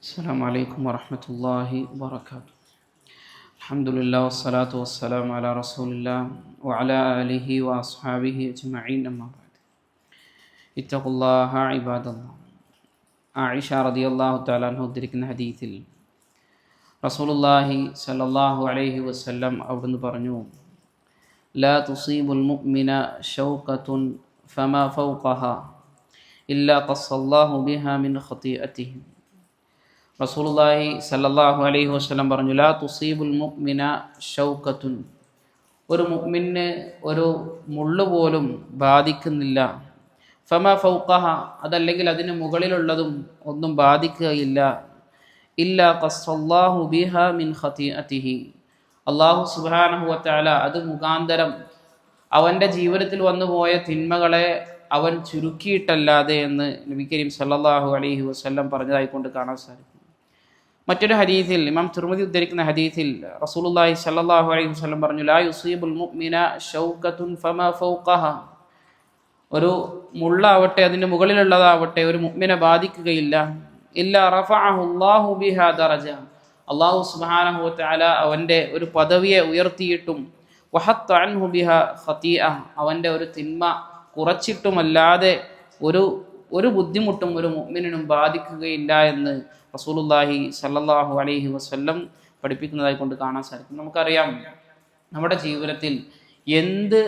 السلام عليكم ورحمة الله وبركاته. الحمد لله والصلاة والسلام على رسول الله وعلى آله وأصحابه أجمعين أما بعد. اتقوا الله عباد الله. ആയിഷ റളിയല്ലാഹു തആല അൻഹ ഉദ്ധരിക്കുന്ന ഹദീസിൽ റസൂലുള്ളാഹി സ്വല്ലല്ലാഹു അലൈഹി വസല്ലം അവിടുന്ന് പറഞ്ഞു, ലാ തുസീബുൽ മുഅ്മിന ഷൗഖത്തുൻ ഫമാ ഫൗഖഹാ ഇല്ലാ ഖസ്സല്ലാഹു ബിഹാ മിൻ ഖതീഅതിഹി. റസൂലുള്ളാഹി സ്വല്ലല്ലാഹു അലൈഹി വസല്ലം പറഞ്ഞു, ലാ തുസീബുൽ മുഅ്മിന ഷൗഖത്തുൻ, ഒരു മുഅ്മിന് ഒരു മുള്ളു പോലും ബാധിക്കുന്നില്ല. ഫമാ ഫൗഖഹ, അതല്ലെങ്കിൽ അതിന് മുകളിലുള്ളതും ഒന്നും ബാധിക്കുകയില്ല. ഇല്ലാ ഖസ്സല്ലാഹു ബിഹാ മിൻ ഖതീഅതിഹി, അല്ലാഹു സുബ്ഹാനഹു വ തആല അത് മുഖാന്തരം അവൻ്റെ ജീവിതത്തിൽ വന്നുപോയ തിന്മകളെ അവൻ ചുരുക്കിയിട്ടല്ലാതെ എന്ന് നബി കരീം സല്ലല്ലാഹു അലൈഹി വസല്ലം പറഞ്ഞതായിക്കൊണ്ട് കാണാൻ സാധിക്കും. മറ്റൊരു ഹദീസിൽ, ഇമാം തിർമിദി ഉദ്ധരിക്കുന്ന ഹദീസിൽ റസൂലുള്ളാഹി സ്വല്ലല്ലാഹു അലൈഹി വസല്ലം പറഞ്ഞു, ലാ യുസീബുൽ മുഅ്മിന ഷൗഖത്തുൻ ഫമാ ഫൗഖഹ, ഒരു മുള്ളാവട്ടെ അതിൻ്റെ മുകളിലുള്ളതാവട്ടെ ഒരു മുഅ്മിനെ ബാധിക്കുകയില്ല. ഇല്ലാ റഫഅഹു അല്ലാഹു ബിഹാ ദറജ, അല്ലാഹു സുബ്ഹാനഹു വ തആല അവൻ്റെ ഒരു പദവിയെ ഉയർത്തിയിട്ടും വഹത്ത അൻഹു ബിഹാ ഖതീഅ, അവൻ്റെ ഒരു തിന്മ കുറച്ചിട്ടുമല്ലാതെ ഒരു ബുദ്ധിമുട്ടും ഒരു മുഅ്മിനിനും ബാധിക്കുകയില്ല എന്ന് റസൂലുള്ളാഹി സ്വല്ലല്ലാഹു അലൈഹി വസല്ലം പഠിപ്പിക്കുന്നതായി കൊണ്ട് കാണാൻ സാധിക്കും. നമുക്കറിയാം, നമ്മുടെ ജീവിതത്തിൽ എന്ത്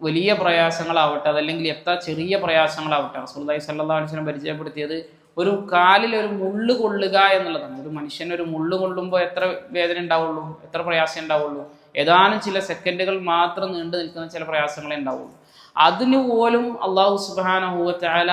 വലിയ പ്രയാസങ്ങളാവട്ടെ, അതല്ലെങ്കിൽ എത്ര ചെറിയ പ്രയാസങ്ങളാവട്ടെ, റസൂലുള്ളാഹി സ്വല്ലല്ലാഹു അലൈഹി വസല്ലം പരിചയപ്പെടുത്തിയത് ഒരു കാലിൽ ഒരു മുള്ളു കൊള്ളുക എന്നുള്ളതാണ്. ഒരു മനുഷ്യന് ഒരു മുള്ളു കൊള്ളുമ്പോൾ എത്ര വേദന ഉണ്ടാവുള്ളൂ, എത്ര പ്രയാസം ഉണ്ടാവുള്ളൂ? ഏതാനും ചില സെക്കൻഡുകൾ മാത്രം നീണ്ടു നിൽക്കുന്ന ചില പ്രയാസങ്ങളെ ഉണ്ടാവുള്ളൂ. അതിനു പോലും അല്ലാഹു സുബ്ഹാനഹു വ തആല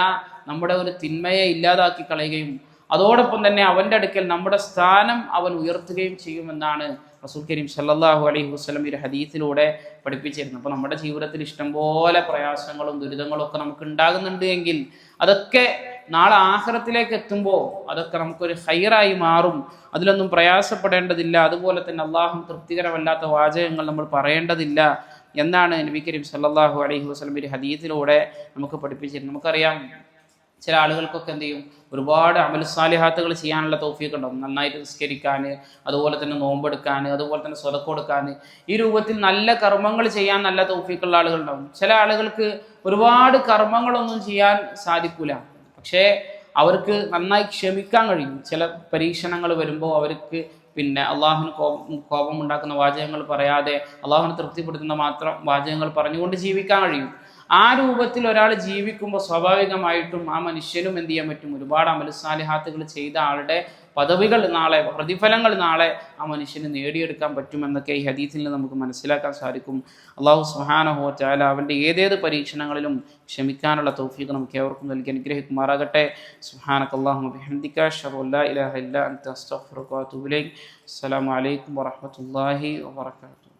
നമ്മുടെ ഒരു തിന്മയെ ഇല്ലാതാക്കി കളയുകയും അതോടൊപ്പം തന്നെ അവൻ്റെ അടുക്കൽ നമ്മുടെ സ്ഥാനം അവൻ ഉയർത്തുകയും ചെയ്യുമെന്നാണ് റസൂൽ കരീം സല്ലല്ലാഹു അലൈഹി വസല്ലം ഈ ഹദീസിലൂടെ പഠിപ്പിച്ചിരുന്നത്. അപ്പോൾ നമ്മുടെ ജീവിതത്തിൽ ഇഷ്ടംപോലെ പ്രയാസങ്ങളും ദുരിതങ്ങളും ഒക്കെ നമുക്ക് ഉണ്ടാകുന്നുണ്ട് എങ്കിൽ അതൊക്കെ നാളെ ആഖിറത്തിലേക്ക് എത്തുമ്പോൾ അതൊക്കെ നമുക്കൊരു ഖൈറായി മാറും. അതിലൊന്നും പ്രയാസപ്പെടേണ്ടതില്ല. അതുപോലെ തന്നെ അള്ളാഹു തൃപ്തികരമല്ലാത്ത വാചകങ്ങൾ നമ്മൾ പറയേണ്ടതില്ല എന്നാണ് നബി കരീം സല്ലല്ലാഹു അലൈഹി വസല്ലം ഈ ഹദീസിലൂടെ നമുക്ക് പഠിപ്പിച്ചിരുന്നത്. നമുക്കറിയാം, ചില ആളുകൾക്കൊക്കെ എന്ത് ചെയ്യും, ഒരുപാട് അമൽ സാലിഹാത്തുകൾ ചെയ്യാനുള്ള തൗഫീഖ് ഉണ്ടാവും. നന്നായിട്ട് നിസ്കരിക്കാൻ, അതുപോലെ തന്നെ നോമ്പെടുക്കാൻ, അതുപോലെ തന്നെ സ്വതക്ക കൊടുക്കാൻ, ഈ രൂപത്തിൽ നല്ല കർമ്മങ്ങൾ ചെയ്യാൻ നല്ല തൗഫീഖുള്ള ആളുകളുണ്ടാവും. ചില ആളുകൾക്ക് ഒരുപാട് കർമ്മങ്ങളൊന്നും ചെയ്യാൻ സാധിക്കില്ല, പക്ഷേ അവർക്ക് നന്നായി ക്ഷമിക്കാൻ കഴിയും. ചില പരീക്ഷണങ്ങൾ വരുമ്പോൾ അവർക്ക് അള്ളാഹുവിന് കോപം ഉണ്ടാക്കുന്ന വാചകങ്ങൾ പറയാതെ അള്ളാഹുവിനെ തൃപ്തിപ്പെടുത്തുന്ന മാത്രം വാചകങ്ങൾ പറഞ്ഞുകൊണ്ട് ജീവിക്കാൻ കഴിയും. ആ രൂപത്തിൽ ഒരാൾ ജീവിക്കുമ്പോൾ സ്വാഭാവികമായിട്ടും ആ മനുഷ്യനും എന്ത് ചെയ്യാൻ പറ്റും, ഒരുപാട് അമൽ സാലിഹാത്തുകൾ ചെയ്ത ആളുടെ പദവികൾ നാളെ, പ്രതിഫലങ്ങൾ നാളെ ആ മനുഷ്യന് നേടിയെടുക്കാൻ പറ്റുമെന്നൊക്കെ ഈ ഹദീസിൽ നിന്ന് നമുക്ക് മനസ്സിലാക്കാൻ സാധിക്കും. അല്ലാഹു സുബ്ഹാനഹു വ തആല അവൻ്റെ ഏതേത് പരീക്ഷണങ്ങളിലും ക്ഷമിക്കാനുള്ള തൗഫീഖ് നമുക്ക് ഏവർക്കും നൽകി അനുഗ്രഹിക്കുമാറാകട്ടെ. സുബ്ഹാനകല്ലാഹുമ്മ ബിഹംദിക അശ്ഹദു അല്ലാ ഇലാഹ ഇല്ലാ അൻത അസ്തഗ്ഫിറുക വ അത്തൂബു ഇലൈക്. അസ്സലാമു അലൈക്കും വറഹ്മത്തുള്ളാഹി വബറകാതുഹു.